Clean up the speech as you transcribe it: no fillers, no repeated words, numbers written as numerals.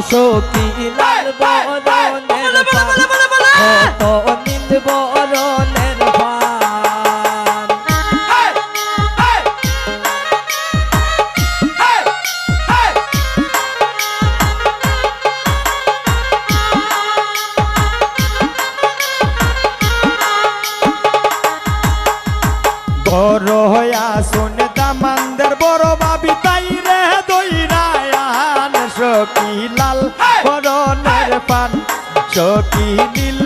সখী লাল বরণের পান কত নীল বরণের পান বড় হইয়া শুন দামানদের বড় ভাবি তাই রে দইরায়ান সখী লাল বরণের পান সখী নীল